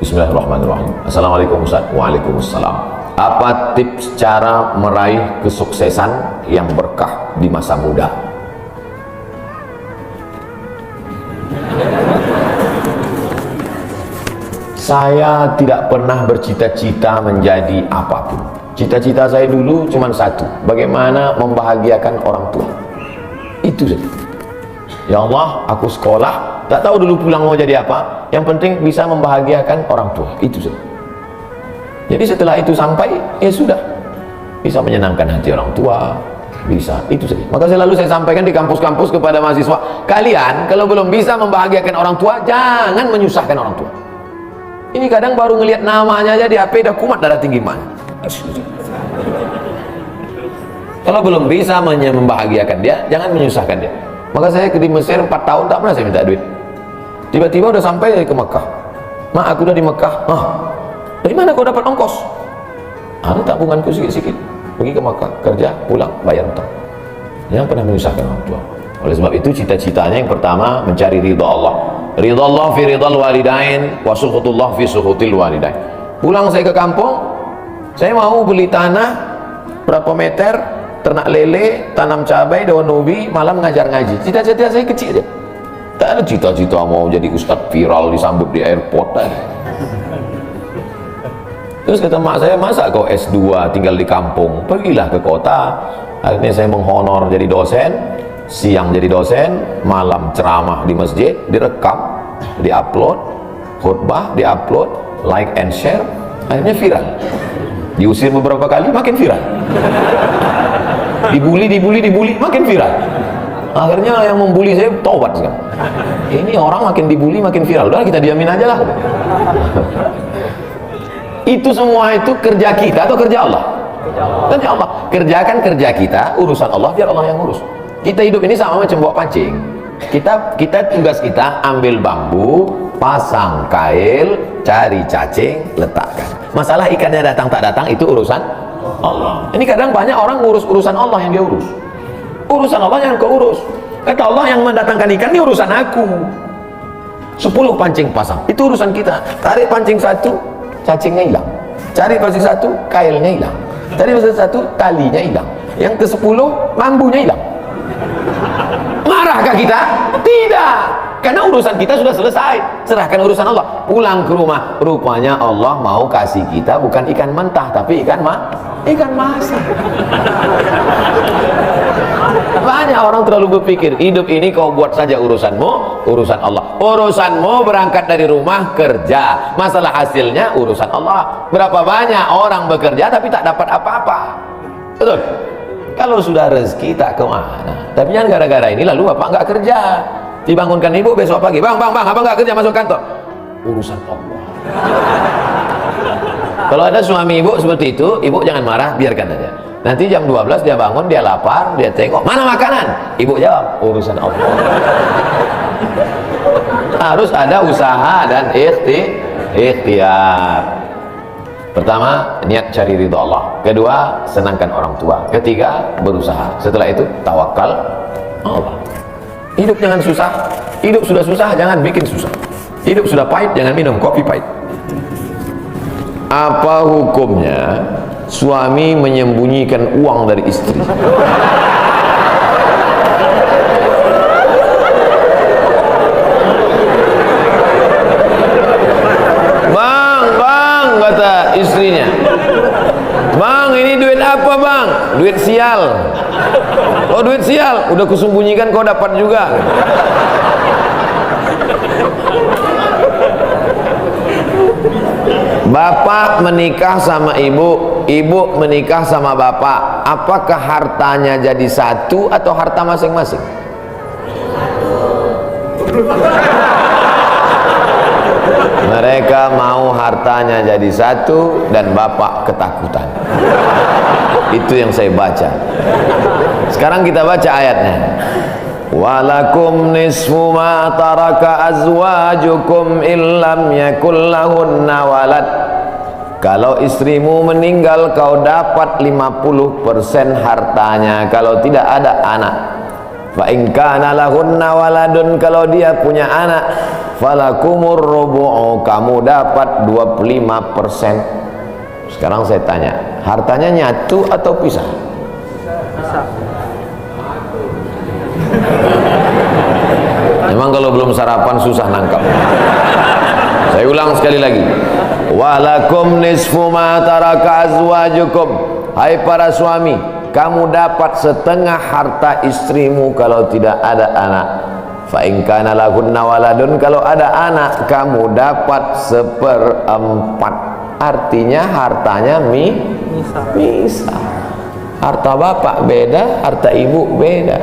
Bismillahirrahmanirrahim. Assalamualaikum Ustaz. Waalaikumsalam. Apa tips cara meraih kesuksesan yang berkah di masa muda? Saya tidak pernah bercita-cita menjadi apapun. Cita-cita saya dulu cuma satu, bagaimana membahagiakan orang tua. Itu saja. Ya Allah, aku sekolah, tak tahu dulu pulang mau jadi apa, yang penting bisa membahagiakan orang tua. Itu saja. Jadi setelah itu sampai, ya sudah, bisa menyenangkan hati orang tua, bisa, itu saja. Maka selalu saya sampaikan di kampus-kampus kepada mahasiswa, kalian kalau belum bisa membahagiakan orang tua, jangan menyusahkan orang tua. Ini kadang baru ngelihat namanya aja di HP udah kumat darah tinggi mana. Kalau belum bisa membahagiakan dia, jangan menyusahkan dia. Maka saya di Mesir 4 tahun tak pernah saya minta duit. Tiba-tiba udah sampai ke Mekah. Mak, aku udah di Mekah. Dari mana kau dapat ongkos? Ada tabunganku sikit-sikit. Pergi ke Mekah, kerja, pulang, bayar utang. Jangan pernah menyusahkan orang tua. Oleh sebab itu cita-citanya yang pertama mencari ridha Allah. Ridha Allah fi ridhal walidain wa sukhutullah fi sukhutil walidain. Pulang saya ke kampung, saya mau beli tanah berapa meter, ternak lele, tanam cabai, daun ubi, malam ngajar ngaji. Cita-cita saya kecil aja. Tak ada cita-cita mau jadi ustadz viral disambut di airport. Terus kata mak saya, masa kau S2 tinggal di kampung, pergilah ke kota. Akhirnya saya menghonor jadi dosen, siang jadi dosen, malam ceramah di masjid, direkam, diupload, khutbah diupload, like and share, akhirnya viral. Diusir beberapa kali, makin viral. Dibully, makin viral. Akhirnya yang membuli saya taubat sekarang. Ini orang makin dibully, makin viral. Udah kita diamin aja lah. Itu semua itu kerja kita atau kerja Allah? Kerja Allah. Kerjakan kerja kita, urusan Allah biar Allah yang urus. Kita hidup ini sama macam bawa pancing. Kita tugas kita ambil bambu, pasang kail, cari cacing, letakkan. Masalah ikannya datang tak datang itu urusan Allah. Ini kadang banyak orang urus urusan Allah yang dia urus. Urusan Allah yang kau urus. Kata Allah yang mendatangkan ikan ini urusan aku. 10 pancing pasang, itu urusan kita. Tarik pancing satu, cacingnya hilang. Cari pancing satu, kailnya hilang. Cari pancing satu, talinya hilang. Yang ke-10, bambunya hilang. Marahkah kita? Tidak, karena urusan kita sudah selesai. Serahkan urusan Allah. Pulang ke rumah, rupanya Allah mau kasih kita bukan ikan mentah, tapi ikan masak. Banyak orang terlalu berpikir hidup ini kau buat saja urusanmu, urusan Allah. Urusanmu berangkat dari rumah kerja, masalah hasilnya urusan Allah. Berapa banyak orang bekerja tapi tak dapat apa-apa. Betul? Kalau sudah rezeki tak kemana. Tapi jangan gara-gara ini lalu bapak nggak kerja, dibangunkan ibu besok pagi, bang abang nggak kerja masuk kantor, urusan Allah. Kalau ada suami ibu seperti itu, ibu jangan marah, biarkan aja. Nanti jam 12 dia bangun, dia lapar, dia tengok mana makanan, ibu jawab urusan Allah. Harus ada usaha dan ikhtiar. Pertama, niat cari ridha Allah. Kedua, senangkan orang tua. Ketiga, berusaha. Setelah itu, tawakal Allah. Hidup jangan susah. Hidup sudah susah, jangan bikin susah. Hidup sudah pahit, jangan minum kopi pahit. Apa hukumnya suami menyembunyikan uang dari istri? Bang, kata istrinya, bang ini duit apa bang? Duit sial. Oh duit sial, udah kusembunyikan kau dapat juga. Bapak menikah sama ibu, ibu menikah sama bapak, apakah hartanya jadi satu atau harta masing-masing? Mereka mau hartanya jadi satu dan bapak ketakutan. Itu yang saya baca. Sekarang kita baca ayatnya. Walakum nisfu ma taraka azwajukum illam yakul lahunna walad. Kalau istrimu meninggal kau dapat 50% hartanya kalau tidak ada anak. Fa in kana lahunna waladun, kalau dia punya anak, falakumur rubu'u, kamu dapat 25%. Sekarang saya tanya, hartanya nyatu atau pisah? Memang kalau belum sarapan susah nangkap. Saya ulang sekali lagi, walakum nisfu ma taraka azwajukum. Hai para suami, kamu dapat setengah harta istrimu kalau tidak ada anak. Fa in kana lahunna waladun, kalau ada anak kamu dapat 1/4. Artinya hartanya misah. Harta bapak beda, harta ibu beda.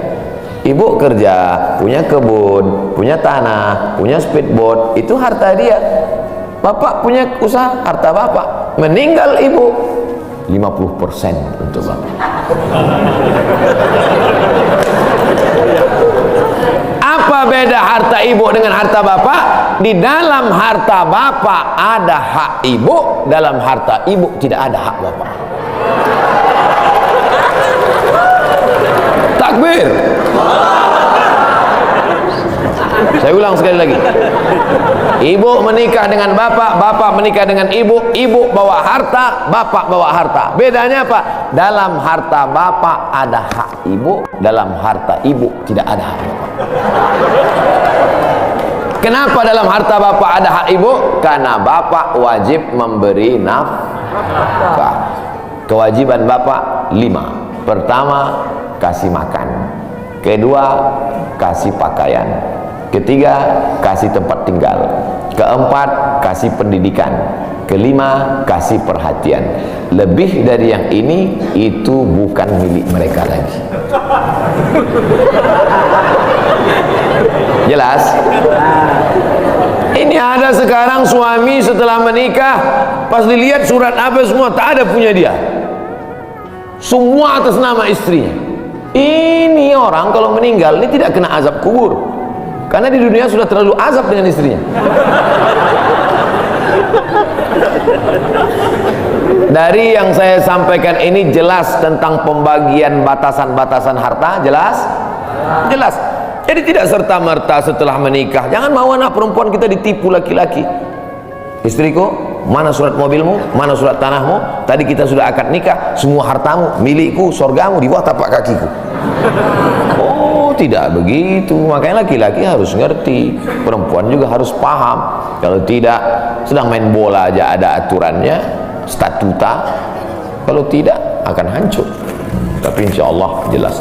Ibu kerja, punya kebun, punya tanah, punya speedboat, itu harta dia. Bapak punya usaha, harta bapak. Meninggal ibu, 50% untuk bapak. Apa beda harta ibu dengan harta bapak? Di dalam harta bapak ada hak ibu, dalam harta ibu tidak ada hak bapak. Takbir. Saya ulang sekali lagi, ibu menikah dengan bapak, bapak menikah dengan ibu, ibu bawa harta, bapak bawa harta. Bedanya apa? Dalam harta bapak ada hak ibu, dalam harta ibu tidak ada hak bapak. Kenapa dalam harta bapak ada hak ibu? Karena bapak wajib memberi nafkah. Kewajiban bapak 5. Pertama, kasih makan. Kedua, kasih pakaian. Ketiga, kasih tempat tinggal. Keempat, kasih pendidikan. Kelima, kasih perhatian. Lebih dari yang ini, itu bukan milik mereka lagi. Jelas? Ini ada sekarang suami setelah menikah, pas dilihat surat apa semua, tak ada punya dia. Semua atas nama istrinya. Ini orang kalau meninggal ini tidak kena azab kubur, karena di dunia sudah terlalu azab dengan istrinya. Dari yang saya sampaikan ini jelas tentang pembagian batasan-batasan harta, jelas? Jelas. Jadi tidak serta-merta setelah menikah, jangan mau anak perempuan kita ditipu laki-laki. Istriku, mana surat mobilmu, mana surat tanahmu, tadi kita sudah akad nikah, semua hartamu, milikku, surgamu di bawah tapak kakiku. Oh, tidak begitu. Makanya laki-laki harus ngerti, perempuan juga harus paham. Kalau tidak, sedang main bola aja ada aturannya, statuta. Kalau tidak, akan hancur. Tapi insya Allah jelas.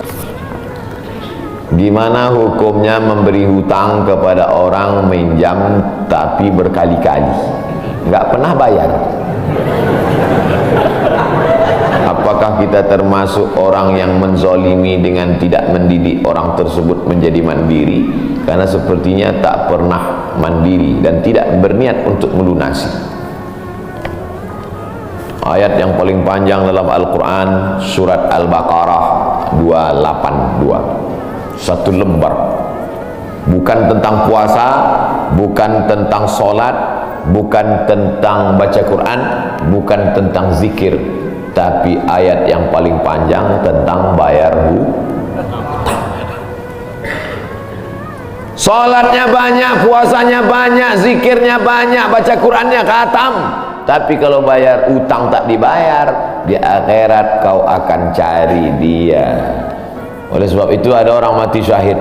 Gimana hukumnya memberi hutang kepada orang minjam tapi berkali-kali nggak pernah bayar? Apakah kita termasuk orang yang menzolimi dengan tidak mendidik orang tersebut menjadi mandiri, karena sepertinya tak pernah mandiri dan tidak berniat untuk melunasi? Ayat yang paling panjang dalam Al-Quran, surat Al-Baqarah 282, satu lembar. Bukan tentang puasa, bukan tentang sholat, bukan tentang baca Quran, bukan tentang zikir, tapi ayat yang paling panjang tentang bayar hutang. Sholatnya banyak, puasanya banyak, zikirnya banyak, baca Qurannya khatam, tapi kalau bayar utang tak dibayar, di akhirat kau akan cari dia. Oleh sebab itu ada orang mati syahid.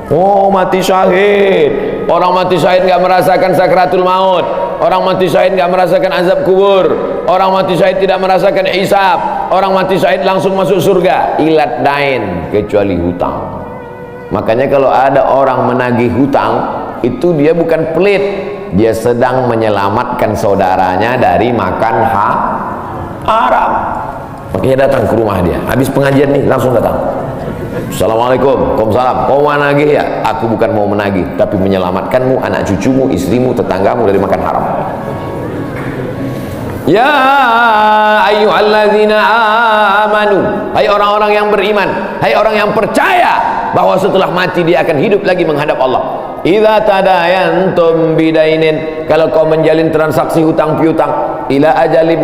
Oh, mati syahid. Orang mati syahid enggak merasakan sakratul maut. Orang mati syahid enggak merasakan azab kubur. Orang mati syahid tidak merasakan hisab. Orang mati syahid langsung masuk surga. Ilat dain, kecuali hutang. Makanya kalau ada orang menagih hutang, itu dia bukan pelit, dia sedang menyelamatkan saudaranya dari makan haram. Makanya datang ke rumah dia. Habis pengajian nih langsung datang. Assalamualaikum, waalaikumsalam. Kau mau menagih ya? Aku bukan mau menagih, tapi menyelamatkanmu, anak cucumu, istrimu, tetanggamu dari makan haram. Ya ayyuhalladzina amanu, hai orang-orang yang beriman, hai orang yang percaya bahwa setelah mati dia akan hidup lagi menghadap Allah. Idza tadayantum bidainin, kalau kau menjalin transaksi hutang piutang, ila ajalim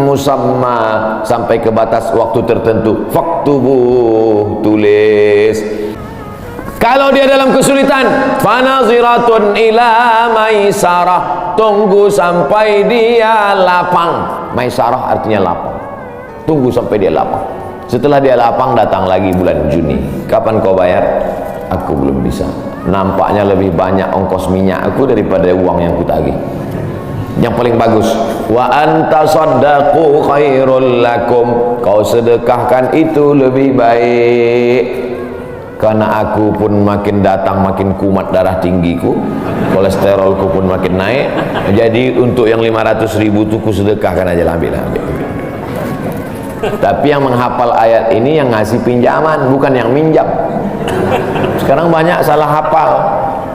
musamma, sampai ke batas waktu tertentu, faktubuh, tulis. Kalau dia dalam kesulitan, fanaziratun ila maisarah, tunggu sampai dia lapang. Maisarah artinya lapang. Tunggu sampai dia lapang. Setelah dia lapang, datang lagi bulan Juni. Kapan kau bayar? Aku belum bisa. Nampaknya lebih banyak ongkos minyak aku daripada uang yang kutagih. Yang paling bagus, wa anta saddaqu khairul lakum, kau sedekahkan itu lebih baik. Karena aku pun makin datang makin kumat darah tinggiku, kolesterolku pun makin naik. Jadi untuk yang 500.000 tuh ku sedekahkan aja lah, ambil. Tapi yang menghafal ayat ini yang ngasih pinjaman, bukan yang minjam. Sekarang banyak salah hafal,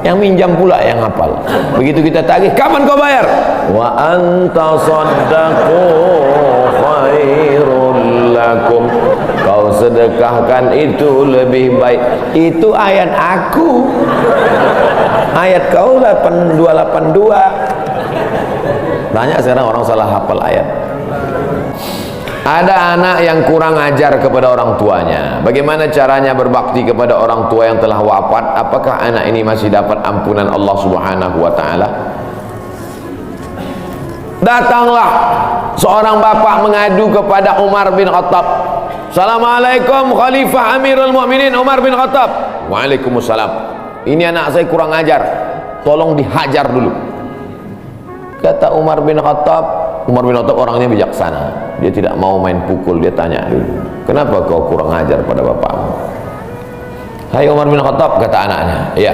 yang minjam pula yang hafal. Begitu kita tagih, kapan kau bayar? Wa anta saddaqu khairul lakum, kau sedekahkan itu lebih baik. Itu ayat aku, ayat kau 8282. Banyak sekarang orang salah hafal ayat. Ada anak yang kurang ajar kepada orang tuanya. Bagaimana caranya berbakti kepada orang tua yang telah wafat? Apakah anak ini masih dapat ampunan Allah Subhanahu wa taala? Datanglah seorang bapak mengadu kepada Umar bin Khattab. Assalamualaikum Khalifah Amirul Mukminin Umar bin Khattab. Waalaikumsalam. Ini anak saya kurang ajar, tolong dihajar dulu. Kata Umar bin Khattab orangnya bijaksana. Dia tidak mau main pukul, dia tanya dulu, kenapa kau kurang ajar pada bapakmu? Hai Umar bin Khattab, kata anaknya, ya.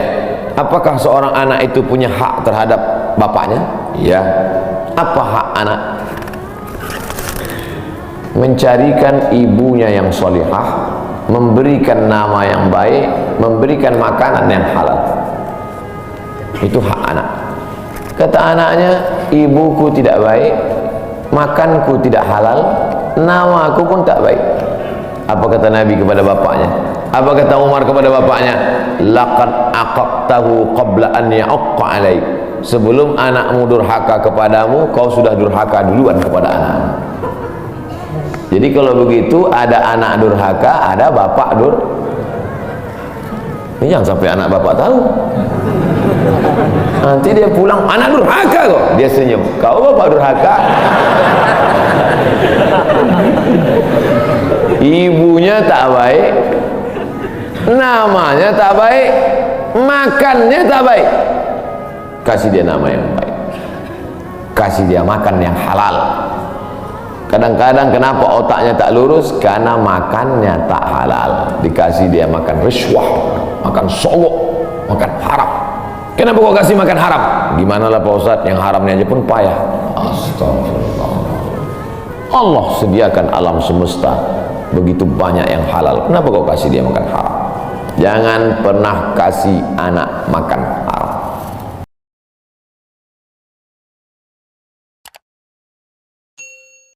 Apakah seorang anak itu punya hak terhadap bapaknya? Ya. Apa hak anak? Mencarikan ibunya yang solihah, memberikan nama yang baik, memberikan makanan yang halal. Itu hak anak. Kata anaknya, ibuku tidak baik, makanku tidak halal, namaku pun tak baik. Apa kata Nabi kepada bapaknya? Apa kata Umar kepada bapaknya? Laqad aqaqtahu qabla an ya'aqqa alaik. Sebelum anakmu durhaka kepadamu, kau sudah durhaka duluan kepada anak. Jadi kalau begitu, ada anak durhaka, ada bapak ini jangan sampai anak bapak tahu. Nanti dia pulang, anak durhaka kok. Dia senyum, kau bapak durhaka. Ibunya tak baik, namanya tak baik, makannya tak baik. Kasih dia nama yang baik, kasih dia makan yang halal. Kadang-kadang kenapa otaknya tak lurus? Karena makannya tak halal. Dikasih dia makan riswah, makan sogok, makan haram. Kenapa kau kasih makan haram? Gimana lah Pak Ustadz, yang haramnya aja pun payah. Astagfirullah. Allah sediakan alam semesta begitu banyak yang halal. Kenapa kau kasih dia makan haram? Jangan pernah kasih anak makan